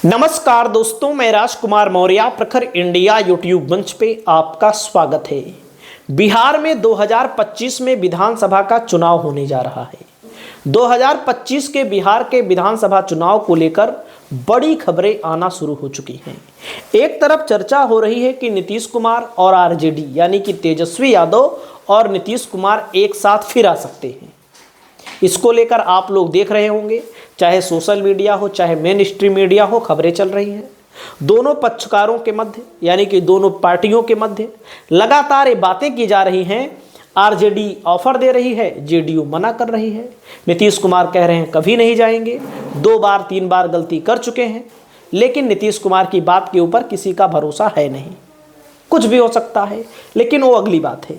नमस्कार दोस्तों, मैं राजकुमार मौर्य प्रखर इंडिया यूट्यूब मंच पे आपका स्वागत है। बिहार में 2025 में विधानसभा का चुनाव होने जा रहा है। 2025 के बिहार के विधानसभा चुनाव को लेकर बड़ी खबरें आना शुरू हो चुकी हैं। एक तरफ चर्चा हो रही है कि नीतीश कुमार और आरजेडी यानी कि तेजस्वी यादव और नीतीश कुमार एक साथ फिर आ सकते हैं। इसको लेकर आप लोग देख रहे होंगे, चाहे सोशल मीडिया हो चाहे मेन स्ट्रीम मीडिया हो, खबरें चल रही हैं। दोनों पक्षकारों के मध्य यानी कि दोनों पार्टियों के मध्य लगातार ये बातें की जा रही हैं। आरजेडी ऑफर दे रही है, जेडीयू मना कर रही है। नीतीश कुमार कह रहे हैं कभी नहीं जाएंगे, 2 बार 3 बार गलती कर चुके हैं, लेकिन नीतीश कुमार की बात के ऊपर किसी का भरोसा है नहीं। कुछ भी हो सकता है, लेकिन वो अगली बात है।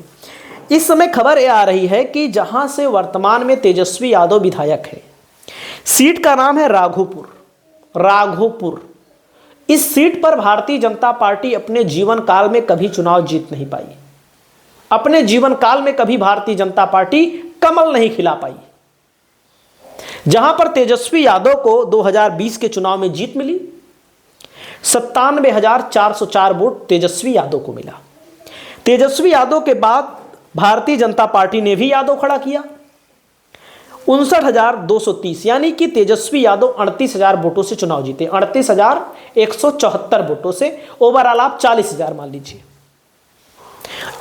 इस समय खबर ये आ रही है कि जहां से वर्तमान में तेजस्वी यादव विधायक है, सीट का नाम है राघोपुर। इस सीट पर भारतीय जनता पार्टी अपने जीवन काल में कभी चुनाव जीत नहीं पाई। अपने जीवन काल में कभी भारतीय जनता पार्टी कमल नहीं खिला पाई। जहां पर तेजस्वी यादव को 2020 के चुनाव में जीत मिली, 97,404 वोट तेजस्वी यादव को मिला। तेजस्वी यादव के बाद भारतीय जनता पार्टी ने भी यादव खड़ा किया, 59,230, यानी कि तेजस्वी यादव 38,000 वोटों से चुनाव जीते। 38,174 वोटों से ओवरऑल आप 40,000 मान लीजिए।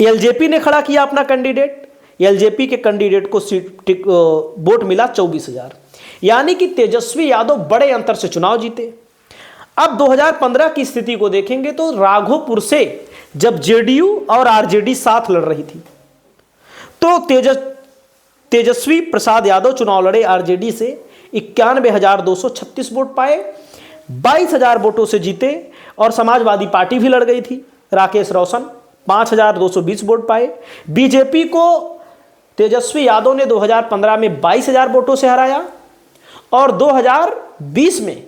एलजेपी ने खड़ा किया अपना कैंडिडेट, एलजेपी के कैंडिडेट को वोट मिला 24,000, यानी कि तेजस्वी यादव बड़े अंतर से चुनाव जीते। अब 2015 की स्थिति को देखेंगे तो राघोपुर से जब जेडीयू और आरजेडी साथ लड़ रही थी तो तेजस्वी प्रसाद यादव चुनाव लड़े आरजेडी से, 91,236 वोट पाए, 22,000 वोटों से जीते। और समाजवादी पार्टी भी लड़ गई थी, राकेश रोशन 5,220 वोट पाए। बीजेपी को तेजस्वी यादव ने 2015 में 22,000 वोटों से हराया और 2020 में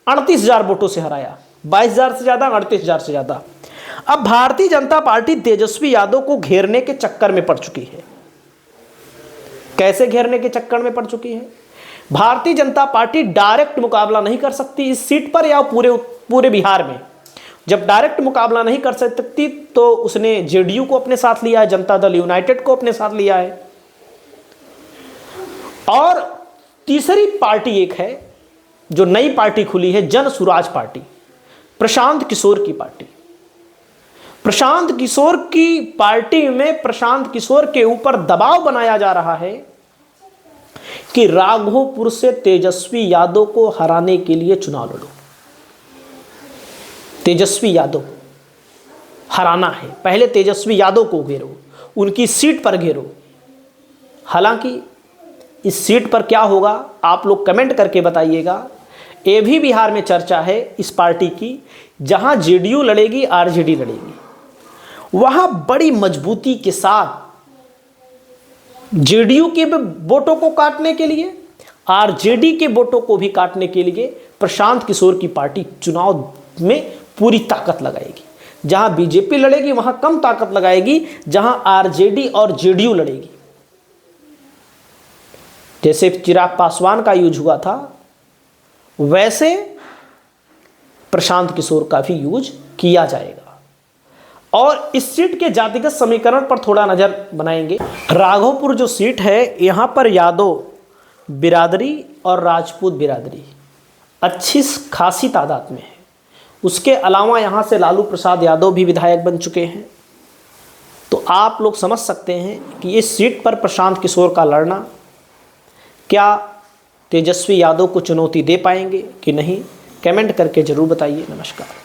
38,000 वोटों से हराया। 22,000 से ज्यादा, 38,000 से ज्यादा। अब भारतीय जनता पार्टी तेजस्वी यादव को घेरने के चक्कर में पड़ चुकी है। कैसे घेरने के चक्कर में पड़ चुकी है? भारतीय जनता पार्टी डायरेक्ट मुकाबला नहीं कर सकती इस सीट पर या पूरे बिहार में। जब डायरेक्ट मुकाबला नहीं कर सकती तो उसने जेडीयू को अपने साथ लिया है, जनता दल यूनाइटेड को अपने साथ लिया है। और तीसरी पार्टी एक है जो नई पार्टी खुली है, जन सुराज पार्टी, प्रशांत किशोर की पार्टी। प्रशांत किशोर की पार्टी में प्रशांत किशोर के ऊपर दबाव बनाया जा रहा है कि राघोपुर से तेजस्वी यादव को हराने के लिए चुनाव लड़ो। तेजस्वी यादव हराना है, पहले तेजस्वी यादव को घेरो, उनकी सीट पर घेरो। हालांकि इस सीट पर क्या होगा आप लोग कमेंट करके बताइएगा। ये भी बिहार में चर्चा है इस पार्टी की, जहां जेडीयू लड़ेगी आरजेडी लड़ेगी, वहां बड़ी मजबूती के साथ जेडीयू के वोटों को काटने के लिए, आरजेडी के वोटों को भी काटने के लिए प्रशांत किशोर की पार्टी चुनाव में पूरी ताकत लगाएगी। जहां बीजेपी लड़ेगी वहां कम ताकत लगाएगी, जहां आरजेडी और जेडीयू लड़ेगी। जैसे चिराग पासवान का यूज हुआ था, वैसे प्रशांत किशोर का भी यूज किया जाएगा। और इस सीट के जातिगत समीकरण पर थोड़ा नजर बनाएंगे। राघोपुर जो सीट है, यहां पर यादव बिरादरी और राजपूत बिरादरी अच्छी खासी तादाद में है। उसके अलावा यहां से लालू प्रसाद यादव भी विधायक बन चुके हैं। तो आप लोग समझ सकते हैं कि इस सीट पर प्रशांत किशोर का लड़ना क्या तेजस्वी यादव को चुनौती दे पाएंगे कि नहीं। कमेंट करके जरूर बताइए। नमस्कार।